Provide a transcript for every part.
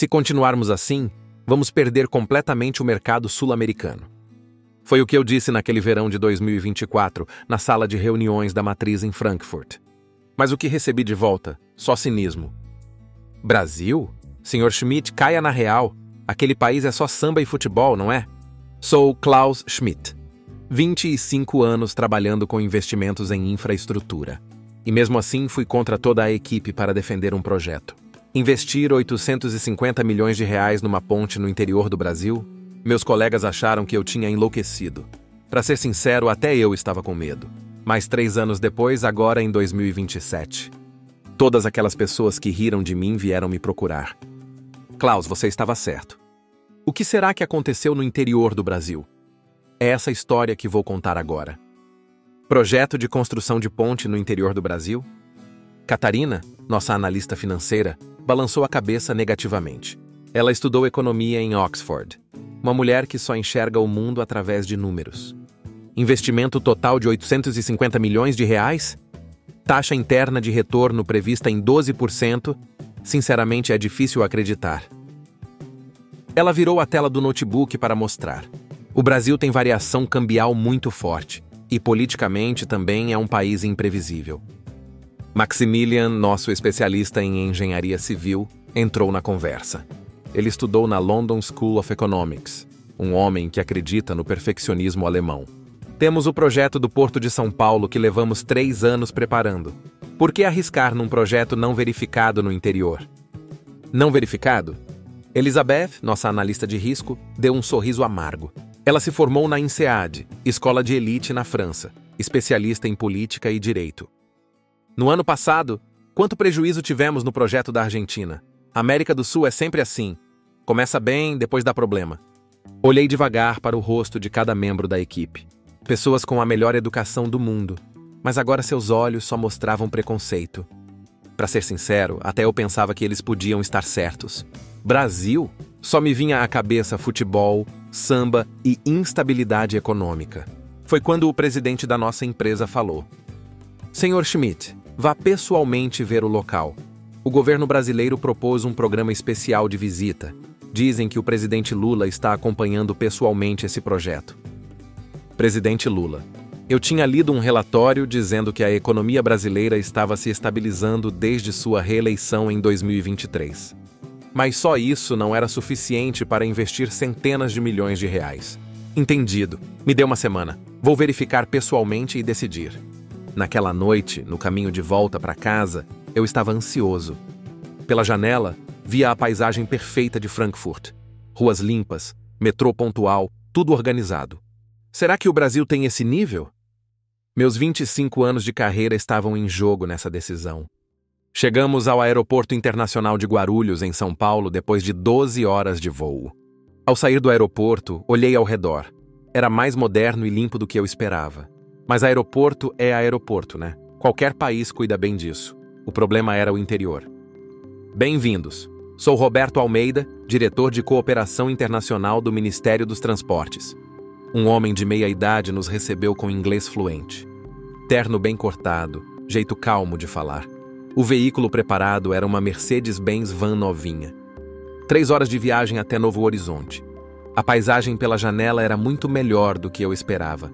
Se continuarmos assim, vamos perder completamente o mercado sul-americano. Foi o que eu disse naquele verão de 2024, na sala de reuniões da matriz em Frankfurt. Mas o que recebi de volta? Só cinismo. Brasil? Sr. Schmidt, caia na real. Aquele país é só samba e futebol, não é? Sou Klaus Schmidt. 25 anos trabalhando com investimentos em infraestrutura. E mesmo assim fui contra toda a equipe para defender um projeto. Investir 850 milhões de reais numa ponte no interior do Brasil? Meus colegas acharam que eu tinha enlouquecido. Para ser sincero, até eu estava com medo. Mas 3 anos depois, agora em 2027. Todas aquelas pessoas que riram de mim vieram me procurar. Klaus, você estava certo. O que será que aconteceu no interior do Brasil? É essa história que vou contar agora. Projeto de construção de ponte no interior do Brasil? Catarina, nossa analista financeira, balançou a cabeça negativamente. Ela estudou economia em Oxford. Uma mulher que só enxerga o mundo através de números. Investimento total de 850 milhões de reais? Taxa interna de retorno prevista em 12%? Sinceramente, é difícil acreditar. Ela virou a tela do notebook para mostrar. O Brasil tem variação cambial muito forte, e politicamente também é um país imprevisível. Maximilian, nosso especialista em engenharia civil, entrou na conversa. Ele estudou na London School of Economics, um homem que acredita no perfeccionismo alemão. Temos o projeto do Porto de São Paulo que levamos 3 anos preparando. Por que arriscar num projeto não verificado no interior? Não verificado? Elizabeth, nossa analista de risco, deu um sorriso amargo. Ela se formou na INSEAD, escola de elite na França, especialista em política e direito. No ano passado, quanto prejuízo tivemos no projeto da Argentina? A América do Sul é sempre assim. Começa bem, depois dá problema. Olhei devagar para o rosto de cada membro da equipe. Pessoas com a melhor educação do mundo. Mas agora seus olhos só mostravam preconceito. Para ser sincero, até eu pensava que eles podiam estar certos. Brasil? Só me vinha à cabeça futebol, samba e instabilidade econômica. Foi quando o presidente da nossa empresa falou: Sr. Schmidt, vá pessoalmente ver o local. O governo brasileiro propôs um programa especial de visita. Dizem que o presidente Lula está acompanhando pessoalmente esse projeto. Presidente Lula. Eu tinha lido um relatório dizendo que a economia brasileira estava se estabilizando desde sua reeleição em 2023. Mas só isso não era suficiente para investir centenas de milhões de reais. Entendido. Me dê uma semana. Vou verificar pessoalmente e decidir. Naquela noite, no caminho de volta para casa, eu estava ansioso. Pela janela, via a paisagem perfeita de Frankfurt. Ruas limpas, metrô pontual, tudo organizado. Será que o Brasil tem esse nível? Meus 25 anos de carreira estavam em jogo nessa decisão. Chegamos ao Aeroporto Internacional de Guarulhos, em São Paulo, depois de 12 horas de voo. Ao sair do aeroporto, olhei ao redor. Era mais moderno e limpo do que eu esperava. Mas aeroporto é aeroporto, né? Qualquer país cuida bem disso. O problema era o interior. Bem-vindos. Sou Roberto Almeida, diretor de Cooperação Internacional do Ministério dos Transportes. Um homem de meia idade nos recebeu com inglês fluente. Terno bem cortado, jeito calmo de falar. O veículo preparado era uma Mercedes-Benz van novinha. 3 horas de viagem até Novo Horizonte. A paisagem pela janela era muito melhor do que eu esperava.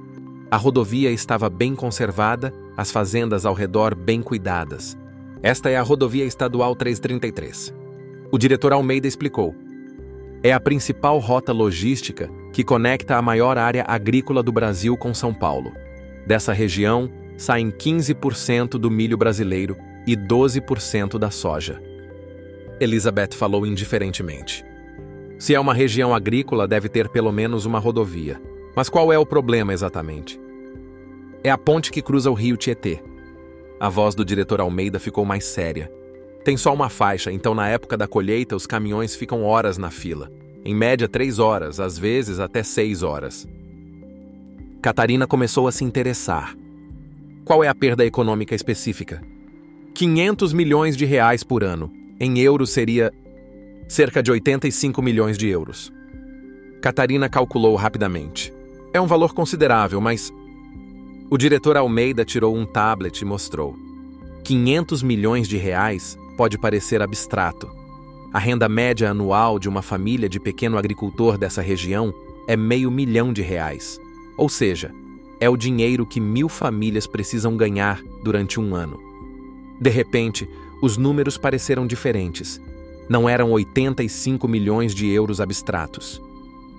A rodovia estava bem conservada, as fazendas ao redor bem cuidadas. Esta é a rodovia estadual 333. O diretor Almeida explicou. É a principal rota logística que conecta a maior área agrícola do Brasil com São Paulo. Dessa região, saem 15% do milho brasileiro e 12% da soja. Elizabeth falou indiferentemente. Se é uma região agrícola, deve ter pelo menos uma rodovia. Mas qual é o problema exatamente? É a ponte que cruza o rio Tietê. A voz do diretor Almeida ficou mais séria. Tem só uma faixa, então na época da colheita os caminhões ficam horas na fila. Em média 3 horas, às vezes até 6 horas. Catarina começou a se interessar. Qual é a perda econômica específica? 500 milhões de reais por ano. Em euros seria cerca de 85 milhões de euros. Catarina calculou rapidamente. É um valor considerável, mas... O diretor Almeida tirou um tablet e mostrou. 500 milhões de reais pode parecer abstrato, A renda média anual de uma família de pequeno agricultor dessa região é R$500 mil. Ou seja, é o dinheiro que 1.000 famílias precisam ganhar durante um ano. De repente, os números pareceram diferentes. Não eram 85 milhões de euros abstratos.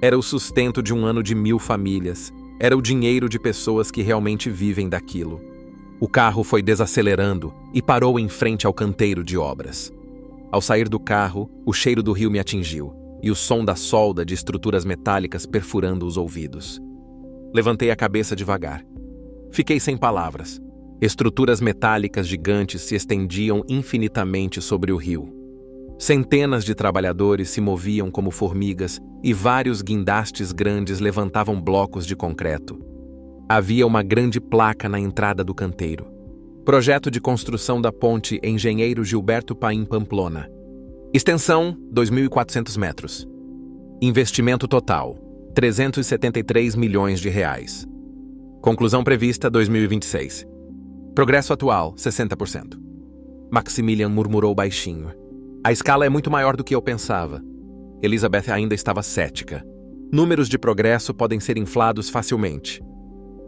Era o sustento de um ano de 1.000 famílias. Era o dinheiro de pessoas que realmente vivem daquilo. O carro foi desacelerando e parou em frente ao canteiro de obras. Ao sair do carro, o cheiro do rio me atingiu e o som da solda de estruturas metálicas perfurando os ouvidos. Levantei a cabeça devagar. Fiquei sem palavras. Estruturas metálicas gigantes se estendiam infinitamente sobre o rio. Centenas de trabalhadores se moviam como formigas e vários guindastes grandes levantavam blocos de concreto. Havia uma grande placa na entrada do canteiro. Projeto de construção da ponte Engenheiro Gilberto Paim Pamplona. Extensão, 2.400 metros. Investimento total, R$373 milhões. Conclusão prevista, 2026. Progresso atual, 60%. Maximilian murmurou baixinho. A escala é muito maior do que eu pensava. Elizabeth ainda estava cética. Números de progresso podem ser inflados facilmente.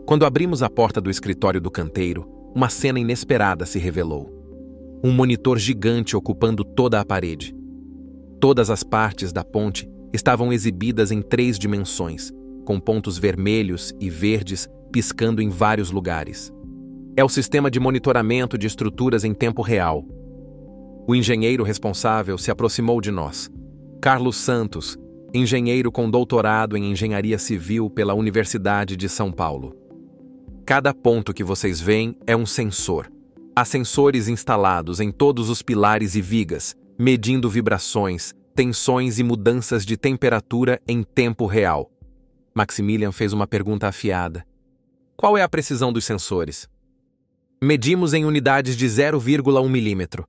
Quando abrimos a porta do escritório do canteiro, uma cena inesperada se revelou. Um monitor gigante ocupando toda a parede. Todas as partes da ponte estavam exibidas em 3 dimensões, com pontos vermelhos e verdes piscando em vários lugares. É o sistema de monitoramento de estruturas em tempo real. O engenheiro responsável se aproximou de nós. Carlos Santos, engenheiro com doutorado em engenharia civil pela Universidade de São Paulo. Cada ponto que vocês veem é um sensor. Há sensores instalados em todos os pilares e vigas, medindo vibrações, tensões e mudanças de temperatura em tempo real. Maximilian fez uma pergunta afiada. Qual é a precisão dos sensores? Medimos em unidades de 0,1 milímetro.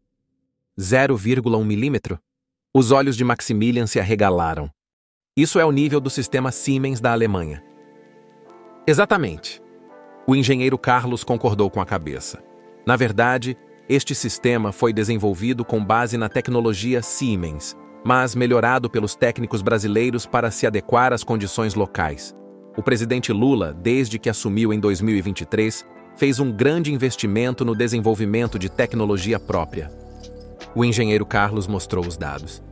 0,1 milímetro? Os olhos de Maximilian se arregalaram. Isso é o nível do sistema Siemens da Alemanha. Exatamente. O engenheiro Carlos concordou com a cabeça. Na verdade, este sistema foi desenvolvido com base na tecnologia Siemens, mas melhorado pelos técnicos brasileiros para se adequar às condições locais. O presidente Lula, desde que assumiu em 2023, fez um grande investimento no desenvolvimento de tecnologia própria. O engenheiro Carlos mostrou os dados.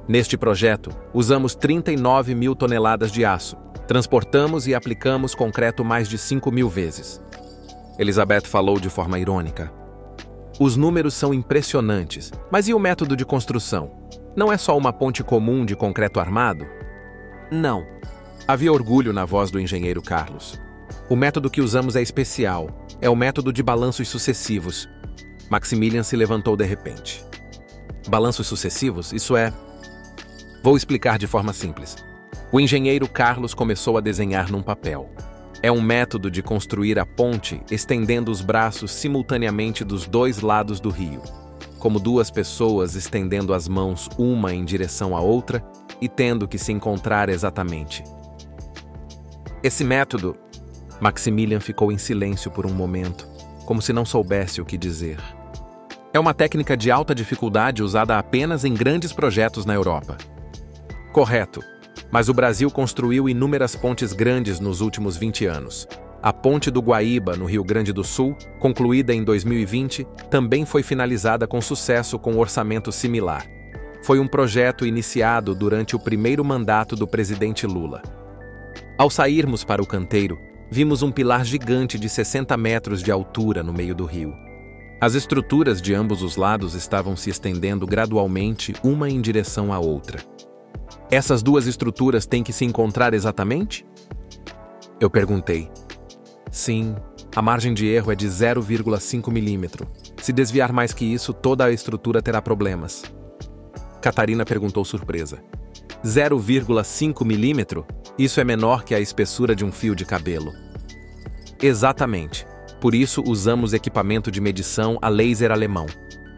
Neste projeto, usamos 39 mil toneladas de aço. Transportamos e aplicamos concreto mais de 5.000 vezes. Elizabeth falou de forma irônica. Os números são impressionantes, mas e o método de construção? Não é só uma ponte comum de concreto armado? Não. Havia orgulho na voz do engenheiro Carlos. O método que usamos é especial. É o método de balanços sucessivos. Maximilian se levantou de repente. Balanços sucessivos? Isso é... Vou explicar de forma simples. O engenheiro Carlos começou a desenhar num papel. É um método de construir a ponte estendendo os braços simultaneamente dos dois lados do rio, como duas pessoas estendendo as mãos uma em direção à outra e tendo que se encontrar exatamente. Esse método... Maximilian ficou em silêncio por um momento, como se não soubesse o que dizer. É uma técnica de alta dificuldade usada apenas em grandes projetos na Europa. Correto. Mas o Brasil construiu inúmeras pontes grandes nos últimos 20 anos. A Ponte do Guaíba, no Rio Grande do Sul, concluída em 2020, também foi finalizada com sucesso com um orçamento similar. Foi um projeto iniciado durante o primeiro mandato do presidente Lula. Ao sairmos para o canteiro, vimos um pilar gigante de 60 metros de altura no meio do rio. As estruturas de ambos os lados estavam se estendendo gradualmente uma em direção à outra. Essas duas estruturas têm que se encontrar exatamente? Eu perguntei. Sim, a margem de erro é de 0,5 milímetro. Se desviar mais que isso, toda a estrutura terá problemas. Catarina perguntou surpresa. 0,5 milímetro? Isso é menor que a espessura de um fio de cabelo. Exatamente. Por isso usamos equipamento de medição a laser alemão.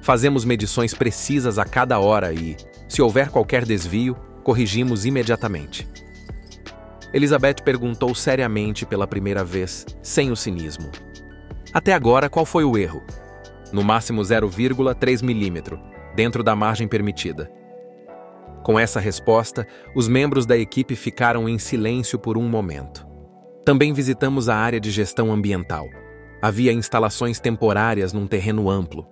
Fazemos medições precisas a cada hora e, se houver qualquer desvio, corrigimos imediatamente. Elizabeth perguntou seriamente pela primeira vez, sem o cinismo. Até agora, qual foi o erro? No máximo 0,3 milímetro, dentro da margem permitida. Com essa resposta, os membros da equipe ficaram em silêncio por um momento. Também visitamos a área de gestão ambiental. Havia instalações temporárias num terreno amplo.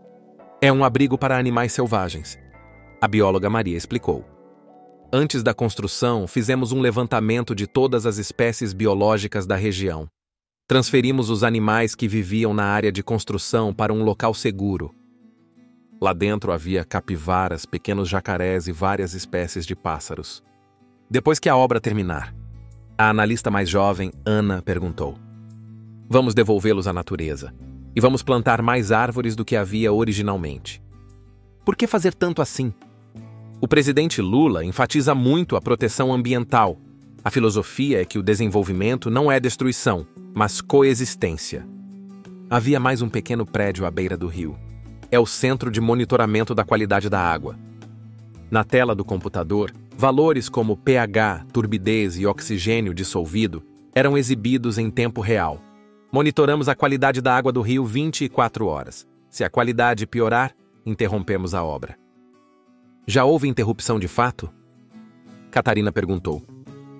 É um abrigo para animais selvagens. A bióloga Maria explicou. Antes da construção, fizemos um levantamento de todas as espécies biológicas da região. Transferimos os animais que viviam na área de construção para um local seguro. Lá dentro havia capivaras, pequenos jacarés e várias espécies de pássaros. Depois que a obra terminar, a analista mais jovem, Ana, perguntou: vamos devolvê-los à natureza e vamos plantar mais árvores do que havia originalmente. Por que fazer tanto assim? O presidente Lula enfatiza muito a proteção ambiental. A filosofia é que o desenvolvimento não é destruição, mas coexistência. Havia mais um pequeno prédio à beira do rio. É o Centro de Monitoramento da Qualidade da Água. Na tela do computador, valores como pH, turbidez e oxigênio dissolvido eram exibidos em tempo real. Monitoramos a qualidade da água do rio 24 horas. Se a qualidade piorar, interrompemos a obra. Já houve interrupção de fato? Catarina perguntou.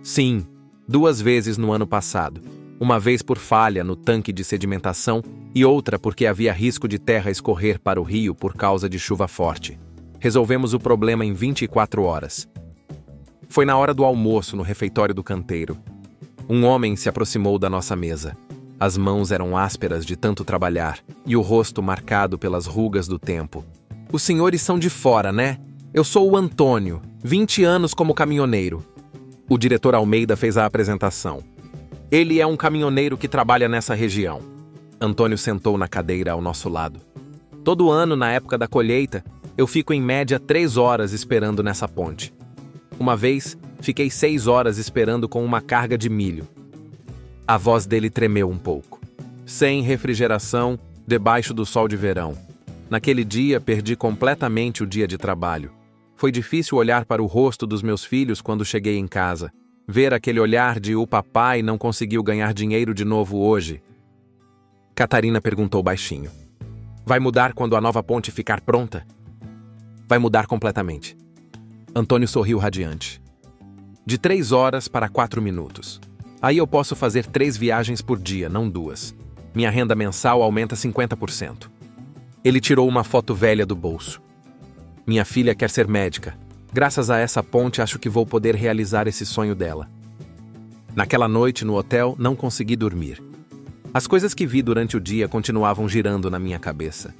Sim, 2 vezes no ano passado. Uma vez por falha no tanque de sedimentação e outra porque havia risco de terra escorrer para o rio por causa de chuva forte. Resolvemos o problema em 24 horas. Foi na hora do almoço no refeitório do canteiro. Um homem se aproximou da nossa mesa. As mãos eram ásperas de tanto trabalhar e o rosto marcado pelas rugas do tempo. Os senhores são de fora, né? Eu sou o Antônio, 20 anos como caminhoneiro. O diretor Almeida fez a apresentação. Ele é um caminhoneiro que trabalha nessa região. Antônio sentou na cadeira ao nosso lado. Todo ano, na época da colheita, eu fico em média 3 horas esperando nessa ponte. Uma vez, fiquei 6 horas esperando com uma carga de milho. A voz dele tremeu um pouco. Sem refrigeração, debaixo do sol de verão. Naquele dia, perdi completamente o dia de trabalho. Foi difícil olhar para o rosto dos meus filhos quando cheguei em casa. Ver aquele olhar de o papai não conseguiu ganhar dinheiro de novo hoje. Catarina perguntou baixinho. Vai mudar quando a nova ponte ficar pronta? Vai mudar completamente. Antônio sorriu radiante. De 3 horas para 4 minutos. Aí eu posso fazer 3 viagens por dia, não 2. Minha renda mensal aumenta 50%. Ele tirou uma foto velha do bolso. Minha filha quer ser médica. Graças a essa ponte, acho que vou poder realizar esse sonho dela. Naquela noite, no hotel, não consegui dormir. As coisas que vi durante o dia continuavam girando na minha cabeça.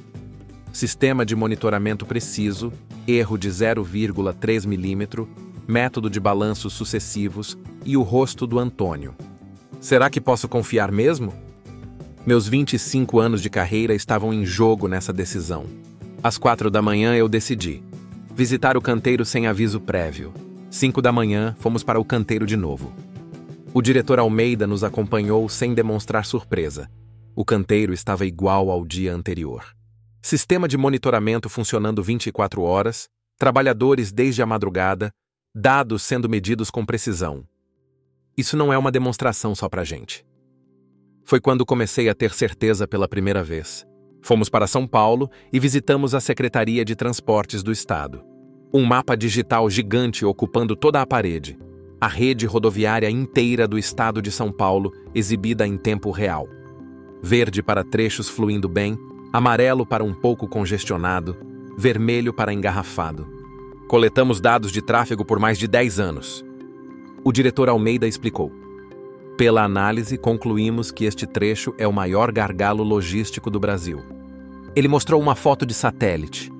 Sistema de monitoramento preciso, erro de 0,3 milímetro, método de balanços sucessivos e o rosto do Antônio. Será que posso confiar mesmo? Meus 25 anos de carreira estavam em jogo nessa decisão. Às 4 da manhã eu decidi. Visitar o canteiro sem aviso prévio. 5 da manhã, fomos para o canteiro de novo. O diretor Almeida nos acompanhou sem demonstrar surpresa. O canteiro estava igual ao dia anterior. Sistema de monitoramento funcionando 24 horas, trabalhadores desde a madrugada, dados sendo medidos com precisão. Isso não é uma demonstração só pra gente. Foi quando comecei a ter certeza pela primeira vez. Fomos para São Paulo e visitamos a Secretaria de Transportes do Estado. Um mapa digital gigante ocupando toda a parede. A rede rodoviária inteira do Estado de São Paulo, exibida em tempo real. Verde para trechos fluindo bem, amarelo para um pouco congestionado, vermelho para engarrafado. Coletamos dados de tráfego por mais de 10 anos. O diretor Almeida explicou. Pela análise, concluímos que este trecho é o maior gargalo logístico do Brasil. Ele mostrou uma foto de satélite.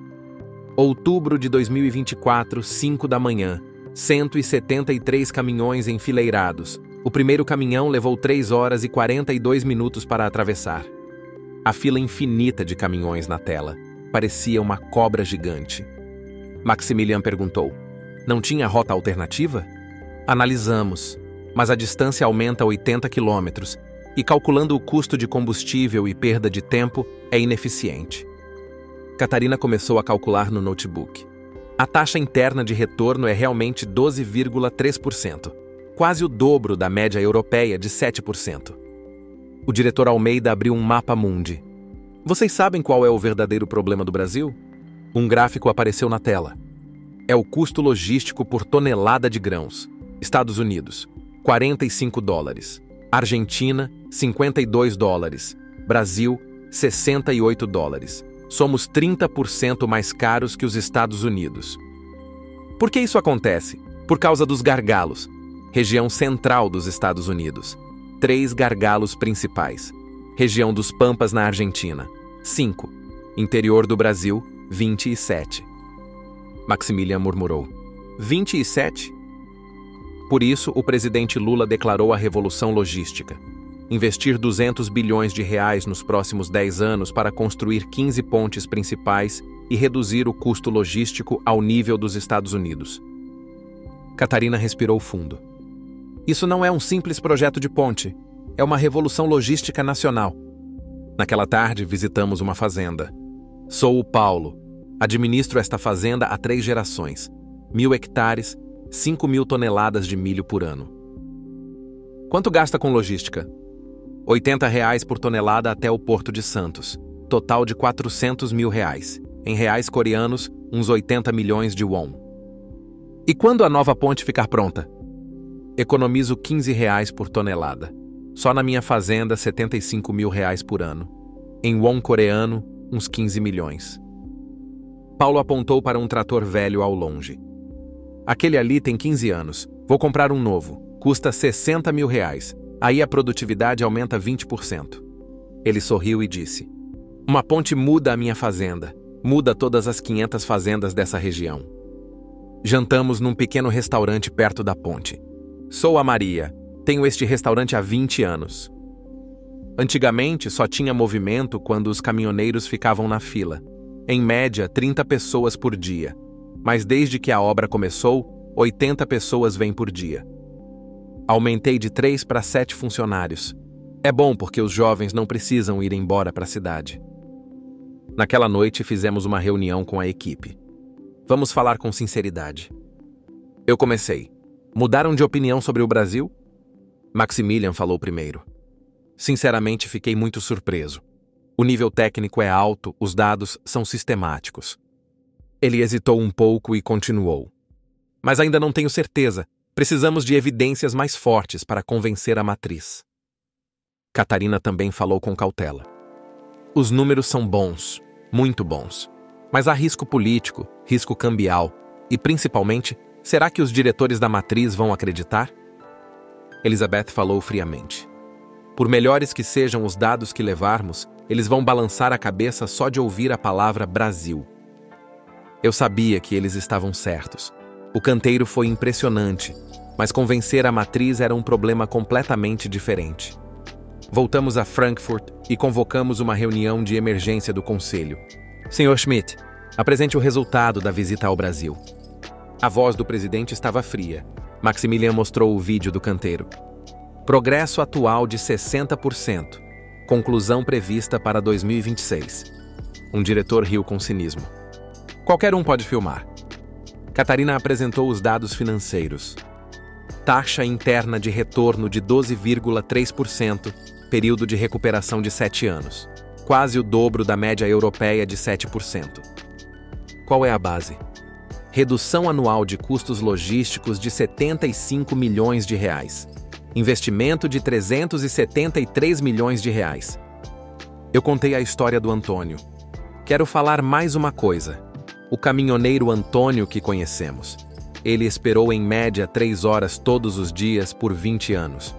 Outubro de 2024, 5 da manhã, 173 caminhões enfileirados. O primeiro caminhão levou 3 horas e 42 minutos para atravessar. A fila infinita de caminhões na tela. Parecia uma cobra gigante. Maximilian perguntou. Não tinha rota alternativa? Analisamos. Mas a distância aumenta a 80 quilômetros e, calculando o custo de combustível e perda de tempo, é ineficiente. Catarina começou a calcular no notebook. A taxa interna de retorno é realmente 12,3%, quase o dobro da média europeia de 7%. O diretor Almeida abriu um mapa mundi. Vocês sabem qual é o verdadeiro problema do Brasil? Um gráfico apareceu na tela. é o custo logístico por tonelada de grãos. Estados Unidos, $45. Argentina, $52. Brasil, $68. Somos 30% mais caros que os Estados Unidos. Por que isso acontece? Por causa dos gargalos. Região central dos Estados Unidos. 3 gargalos principais. Região dos Pampas na Argentina. 5. Interior do Brasil, 27. Maximilian murmurou. 27? Por isso, o presidente Lula declarou a revolução logística. Investir 200 bilhões de reais nos próximos 10 anos para construir 15 pontes principais e reduzir o custo logístico ao nível dos Estados Unidos. Catarina respirou fundo. Isso não é um simples projeto de ponte. É uma revolução logística nacional. Naquela tarde, visitamos uma fazenda. Sou o Paulo. Administro esta fazenda há 3 gerações. 1.000 hectares, 5.000 toneladas de milho por ano. Quanto gasta com logística? R$80 por tonelada até o Porto de Santos. Total de R$400 mil. Em reais coreanos, uns 80 milhões de won. E quando a nova ponte ficar pronta? Economizo R$15 por tonelada. Só na minha fazenda, R$75 mil por ano. Em won coreano, uns 15 milhões. Paulo apontou para um trator velho ao longe. Aquele ali tem 15 anos. Vou comprar um novo. Custa R$60 mil. Aí a produtividade aumenta 20%. Ele sorriu e disse: uma ponte muda a minha fazenda. Muda todas as 500 fazendas dessa região. Jantamos num pequeno restaurante perto da ponte. Sou a Maria. Tenho este restaurante há 20 anos. Antigamente, só tinha movimento quando os caminhoneiros ficavam na fila. Em média, 30 pessoas por dia. Mas desde que a obra começou, 80 pessoas vêm por dia. Aumentei de 3 para 7 funcionários. É bom porque os jovens não precisam ir embora para a cidade. Naquela noite, fizemos uma reunião com a equipe. Vamos falar com sinceridade. Eu comecei. Mudaram de opinião sobre o Brasil? Maximilian falou primeiro. Sinceramente, fiquei muito surpreso. O nível técnico é alto, os dados são sistemáticos. Ele hesitou um pouco e continuou. Mas ainda não tenho certeza. Precisamos de evidências mais fortes para convencer a matriz. Catarina também falou com cautela. Os números são bons, muito bons. Mas há risco político, risco cambial e, principalmente, será que os diretores da matriz vão acreditar? Elizabeth falou friamente. Por melhores que sejam os dados que levarmos, eles vão balançar a cabeça só de ouvir a palavra Brasil. Eu sabia que eles estavam certos. O canteiro foi impressionante, mas convencer a matriz era um problema completamente diferente. Voltamos a Frankfurt e convocamos uma reunião de emergência do conselho. Sr. Schmidt, apresente o resultado da visita ao Brasil. A voz do presidente estava fria. Maximilian mostrou o vídeo do canteiro. Progresso atual de 60%. Conclusão prevista para 2026. Um diretor riu com cinismo. Qualquer um pode filmar. Catarina apresentou os dados financeiros. Taxa interna de retorno de 12,3%, período de recuperação de 7 anos. Quase o dobro da média europeia de 7%. Qual é a base? Redução anual de custos logísticos de R$75 milhões. Investimento de R$373 milhões. Eu contei a história do Antônio. Quero falar mais uma coisa. O caminhoneiro Antônio que conhecemos. Ele esperou em média 3 horas todos os dias por 20 anos.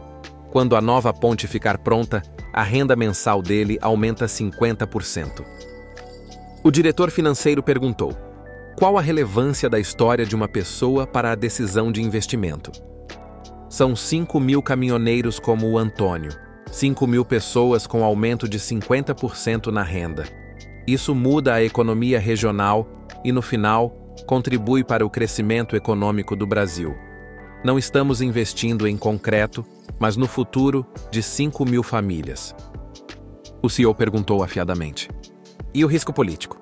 Quando a nova ponte ficar pronta, a renda mensal dele aumenta 50%. O diretor financeiro perguntou: qual a relevância da história de uma pessoa para a decisão de investimento? São 5.000 caminhoneiros como o Antônio, 5.000 pessoas com aumento de 50% na renda. Isso muda a economia regional e, no final, contribui para o crescimento econômico do Brasil. Não estamos investindo em concreto, mas no futuro de 5.000 famílias. O CEO perguntou afiadamente. E o risco político?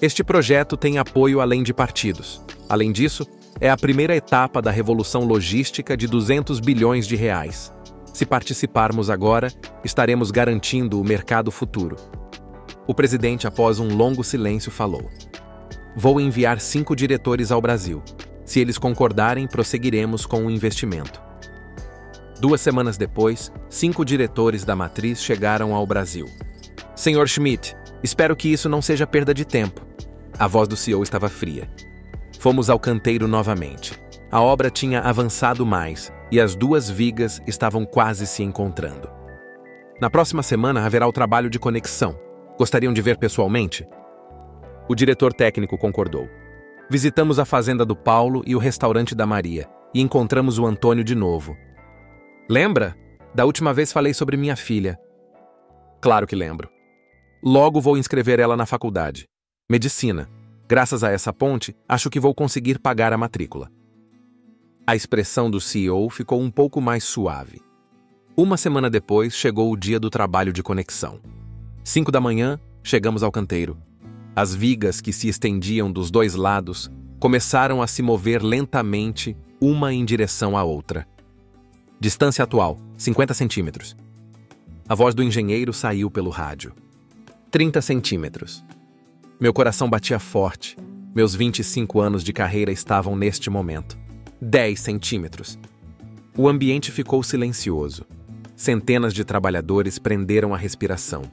Este projeto tem apoio além de partidos. Além disso, é a primeira etapa da revolução logística de R$200 bilhões. Se participarmos agora, estaremos garantindo o mercado futuro. O presidente, após um longo silêncio, falou. Vou enviar 5 diretores ao Brasil. Se eles concordarem, prosseguiremos com o investimento. 2 semanas depois, 5 diretores da matriz chegaram ao Brasil. Senhor Schmidt, espero que isso não seja perda de tempo. A voz do CEO estava fria. Fomos ao canteiro novamente. A obra tinha avançado mais e as 2 vigas estavam quase se encontrando. Na próxima semana haverá o trabalho de conexão. Gostariam de ver pessoalmente? O diretor técnico concordou. Visitamos a fazenda do Paulo e o restaurante da Maria e encontramos o Antônio de novo. Lembra? Da última vez falei sobre minha filha. Claro que lembro. Logo vou inscrever ela na faculdade. Medicina. Graças a essa ponte, acho que vou conseguir pagar a matrícula. A expressão do CEO ficou um pouco mais suave. 1 semana depois, chegou o dia do trabalho de conexão. 5 da manhã, chegamos ao canteiro. As vigas que se estendiam dos 2 lados começaram a se mover lentamente, uma em direção à outra. Distância atual, 50 centímetros. A voz do engenheiro saiu pelo rádio. 30 centímetros. Meu coração batia forte. Meus 25 anos de carreira estavam neste momento. 10 centímetros. O ambiente ficou silencioso. Centenas de trabalhadores prenderam a respiração.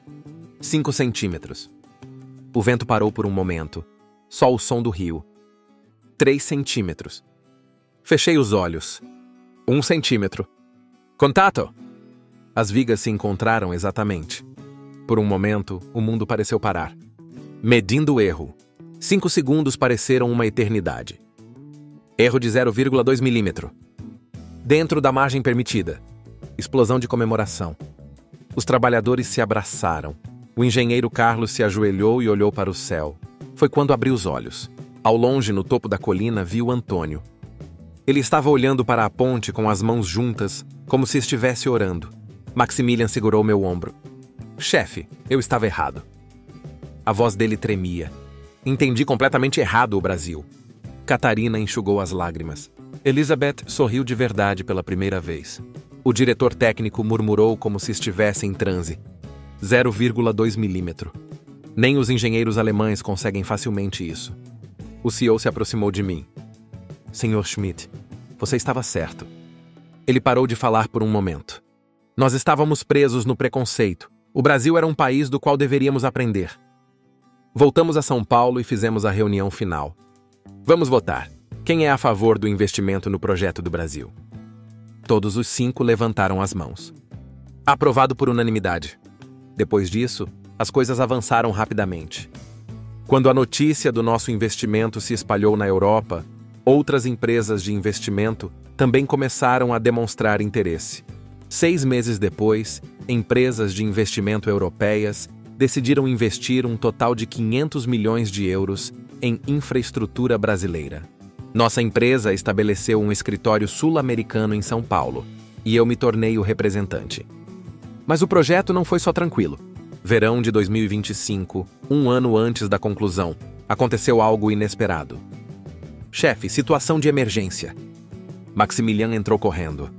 5 centímetros. O vento parou por um momento. Só o som do rio. 3 centímetros. Fechei os olhos. 1 centímetro. Contato! As vigas se encontraram exatamente. Por um momento, o mundo pareceu parar. Medindo o erro. 5 segundos pareceram uma eternidade. Erro de 0,2 milímetro. Dentro da margem permitida. Explosão de comemoração. Os trabalhadores se abraçaram. O engenheiro Carlos se ajoelhou e olhou para o céu. Foi quando abriu os olhos. Ao longe, no topo da colina, viu Antônio. Ele estava olhando para a ponte com as mãos juntas, como se estivesse orando. Maximilian segurou meu ombro. Chefe, eu estava errado. A voz dele tremia. Entendi completamente errado o Brasil. Catarina enxugou as lágrimas. Elizabeth sorriu de verdade pela primeira vez. O diretor técnico murmurou como se estivesse em transe. 0,2 milímetro. Nem os engenheiros alemães conseguem facilmente isso. O CEO se aproximou de mim. Senhor Schmidt, você estava certo. Ele parou de falar por um momento. Nós estávamos presos no preconceito. O Brasil era um país do qual deveríamos aprender. Voltamos a São Paulo e fizemos a reunião final. Vamos votar. Quem é a favor do investimento no projeto do Brasil? Todos os 5 levantaram as mãos. Aprovado por unanimidade. Depois disso, as coisas avançaram rapidamente. Quando a notícia do nosso investimento se espalhou na Europa, outras empresas de investimento também começaram a demonstrar interesse. 6 meses depois, empresas de investimento europeias decidiram investir um total de 500 milhões de euros em infraestrutura brasileira. Nossa empresa estabeleceu um escritório sul-americano em São Paulo, e eu me tornei o representante. Mas o projeto não foi só tranquilo. Verão de 2025, um ano antes da conclusão, aconteceu algo inesperado. Chefe, situação de emergência. Maximilian entrou correndo.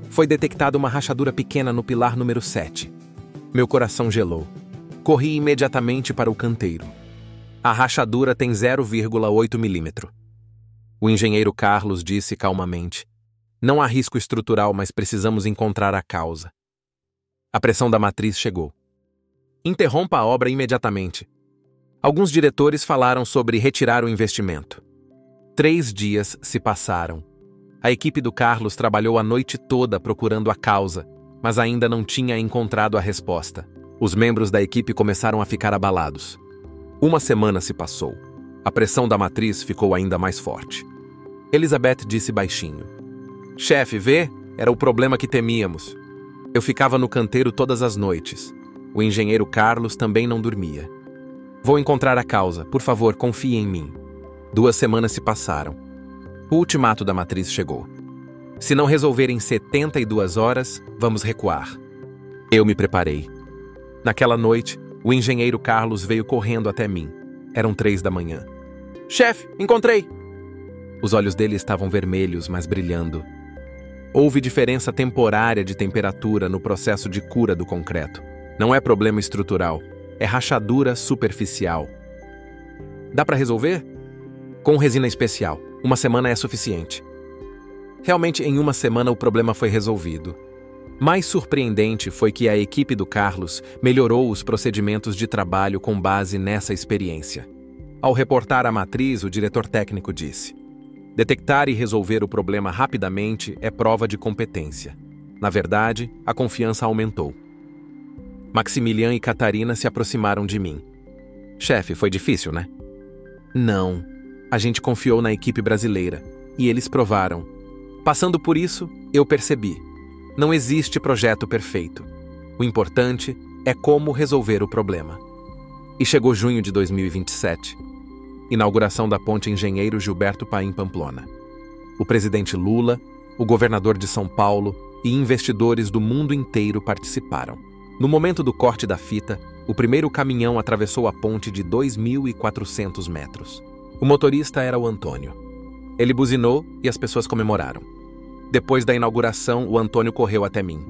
Foi detectada uma rachadura pequena no pilar número 7. Meu coração gelou. Corri imediatamente para o canteiro. A rachadura tem 0,8 milímetro. O engenheiro Carlos disse calmamente: não há risco estrutural, mas precisamos encontrar a causa. A pressão da matriz chegou. Interrompa a obra imediatamente. Alguns diretores falaram sobre retirar o investimento. 3 dias se passaram. A equipe do Carlos trabalhou a noite toda procurando a causa, mas ainda não tinha encontrado a resposta. Os membros da equipe começaram a ficar abalados. 1 semana se passou. A pressão da matriz ficou ainda mais forte. Elizabeth disse baixinho: chefe, vê? Era o problema que temíamos. Eu ficava no canteiro todas as noites. O engenheiro Carlos também não dormia. Vou encontrar a causa. Por favor, confie em mim. 2 semanas se passaram. O ultimato da matriz chegou. Se não resolver em 72 horas, vamos recuar. Eu me preparei. Naquela noite, o engenheiro Carlos veio correndo até mim. Eram 3 da manhã. Chefe, encontrei! Os olhos dele estavam vermelhos, mas brilhando. Houve diferença temporária de temperatura no processo de cura do concreto. Não é problema estrutural, é rachadura superficial. Dá para resolver? Com resina especial, uma semana é suficiente. Realmente, em uma semana o problema foi resolvido. Mais surpreendente foi que a equipe do Carlos melhorou os procedimentos de trabalho com base nessa experiência. Ao reportar a matriz, o diretor técnico disse: detectar e resolver o problema rapidamente é prova de competência. Na verdade, a confiança aumentou. Maximilian e Catarina se aproximaram de mim. Chefe, foi difícil, né? Não. A gente confiou na equipe brasileira, e eles provaram. Passando por isso, eu percebi. Não existe projeto perfeito. O importante é como resolver o problema. E chegou junho de 2027. Inauguração da ponte Engenheiro Gilberto Paim Pamplona. O presidente Lula, o governador de São Paulo e investidores do mundo inteiro participaram. No momento do corte da fita, o primeiro caminhão atravessou a ponte de 2.400 metros. O motorista era o Antônio. Ele buzinou e as pessoas comemoraram. Depois da inauguração, o Antônio correu até mim.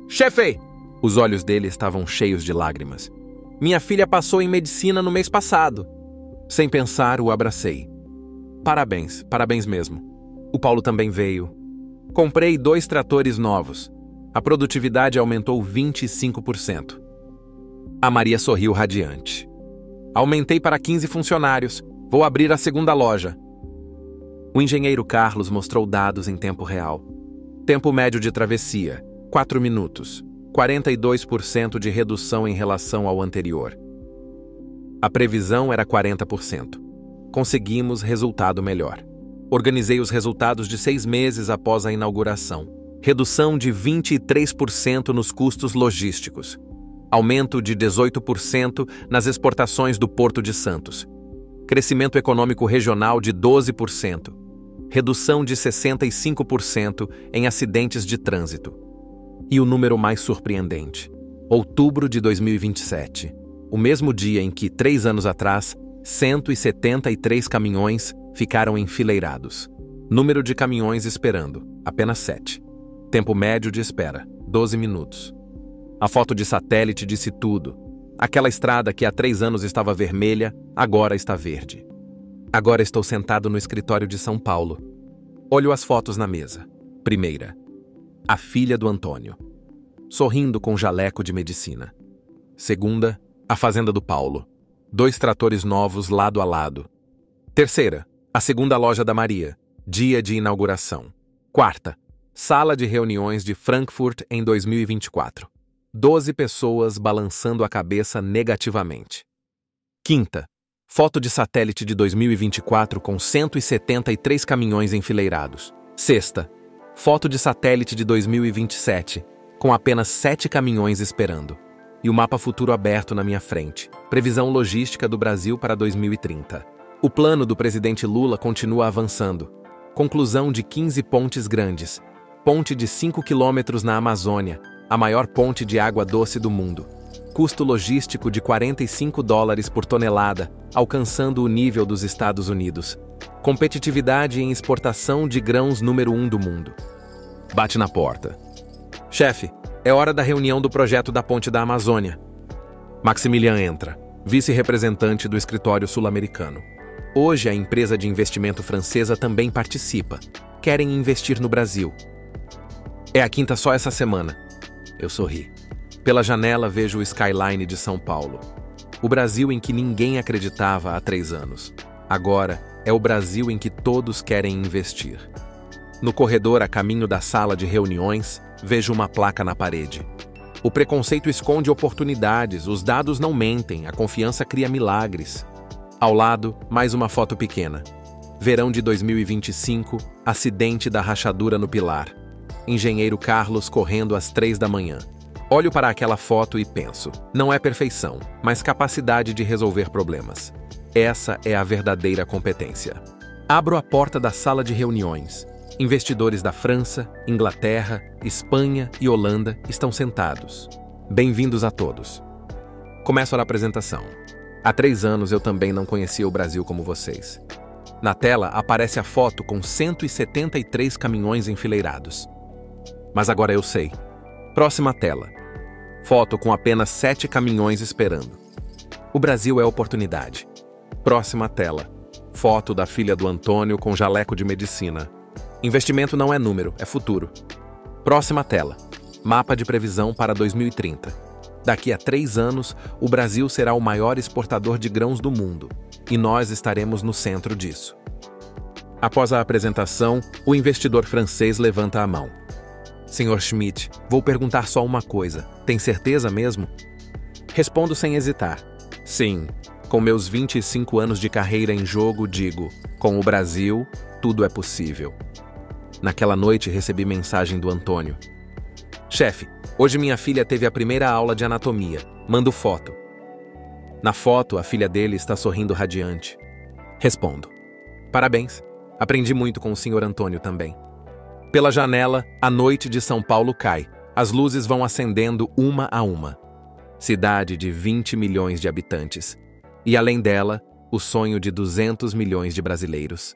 Chefe! Os olhos dele estavam cheios de lágrimas. Minha filha passou em medicina no mês passado. Sem pensar, o abracei. Parabéns, parabéns mesmo. O Paulo também veio. Comprei 2 tratores novos. A produtividade aumentou 25%. A Maria sorriu radiante. Aumentei para 15 funcionários. Vou abrir a segunda loja. O engenheiro Carlos mostrou dados em tempo real. Tempo médio de travessia, 4 minutos. 42% de redução em relação ao anterior. A previsão era 40%. Conseguimos resultado melhor. Organizei os resultados de 6 meses após a inauguração. Redução de 23% nos custos logísticos. Aumento de 18% nas exportações do Porto de Santos. Crescimento econômico regional de 12%. Redução de 65% em acidentes de trânsito. E o número mais surpreendente. Outubro de 2027. O mesmo dia em que, 3 anos atrás, 173 caminhões ficaram enfileirados. Número de caminhões esperando, apenas 7. Tempo médio de espera, 12 minutos. A foto de satélite disse tudo. Aquela estrada que há 3 anos estava vermelha, agora está verde. Agora estou sentado no escritório de São Paulo. Olho as fotos na mesa. Primeira, a filha do Antônio, sorrindo com jaleco de medicina. Segunda, a fazenda do Paulo. 2 tratores novos lado a lado. Terceira, a segunda loja da Maria, dia de inauguração. Quarta, sala de reuniões de Frankfurt em 2024. 12 pessoas balançando a cabeça negativamente. Quinta, foto de satélite de 2024 com 173 caminhões enfileirados. Sexta, foto de satélite de 2027, com apenas 7 caminhões esperando. E o mapa futuro aberto na minha frente. Previsão logística do Brasil para 2030. O plano do presidente Lula continua avançando. Conclusão de 15 pontes grandes. Ponte de 5 quilômetros na Amazônia, a maior ponte de água doce do mundo. Custo logístico de $45 por tonelada, alcançando o nível dos Estados Unidos. Competitividade em exportação de grãos número 1 do mundo. Bate na porta. Chefe, é hora da reunião do projeto da Ponte da Amazônia. Maximilian entra, vice-representante do escritório sul-americano. Hoje a empresa de investimento francesa também participa. Querem investir no Brasil. É a quinta só essa semana. Eu sorri. Pela janela vejo o skyline de São Paulo. O Brasil em que ninguém acreditava há 3 anos. Agora é o Brasil em que todos querem investir. No corredor a caminho da sala de reuniões, vejo uma placa na parede. O preconceito esconde oportunidades, os dados não mentem, a confiança cria milagres. Ao lado, mais uma foto pequena. Verão de 2025, acidente da rachadura no pilar. Engenheiro Carlos correndo às 3 da manhã. Olho para aquela foto e penso, não é perfeição, mas capacidade de resolver problemas. Essa é a verdadeira competência. Abro a porta da sala de reuniões. Investidores da França, Inglaterra, Espanha e Holanda estão sentados. Bem-vindos a todos. Começo a apresentação. Há 3 anos eu também não conhecia o Brasil como vocês. Na tela aparece a foto com 173 caminhões enfileirados. Mas agora eu sei. Próxima tela. Foto com apenas 7 caminhões esperando. O Brasil é oportunidade. Próxima tela. Foto da filha do Antônio com jaleco de medicina. Investimento não é número, é futuro. Próxima tela. Mapa de previsão para 2030. Daqui a 3 anos, o Brasil será o maior exportador de grãos do mundo, e nós estaremos no centro disso. Após a apresentação, o investidor francês levanta a mão. Senhor Schmidt, vou perguntar só uma coisa. Tem certeza mesmo? Respondo sem hesitar. Sim, com meus 25 anos de carreira em jogo, digo, com o Brasil, tudo é possível. Naquela noite recebi mensagem do Antônio. Chefe, hoje minha filha teve a primeira aula de anatomia. Mando foto. Na foto, a filha dele está sorrindo radiante. Respondo. Parabéns. Aprendi muito com o senhor Antônio também. Pela janela, a noite de São Paulo cai. As luzes vão acendendo uma a uma. Cidade de 20 milhões de habitantes. E além dela, o sonho de 200 milhões de brasileiros.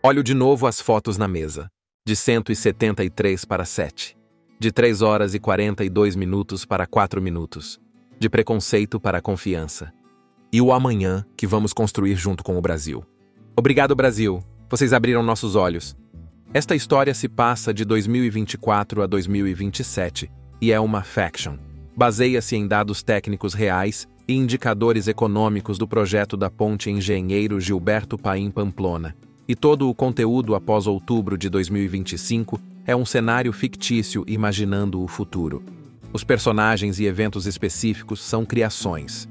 Olho de novo as fotos na mesa. De 173 para 7. De 3 horas e 42 minutos para 4 minutos. De preconceito para confiança. E o amanhã que vamos construir junto com o Brasil. Obrigado, Brasil. Vocês abriram nossos olhos. Esta história se passa de 2024 a 2027 e é uma faction. Baseia-se em dados técnicos reais e indicadores econômicos do projeto da Ponte Engenheiro Gilberto Paim Pamplona. E todo o conteúdo após outubro de 2025 é um cenário fictício imaginando o futuro. Os personagens e eventos específicos são criações.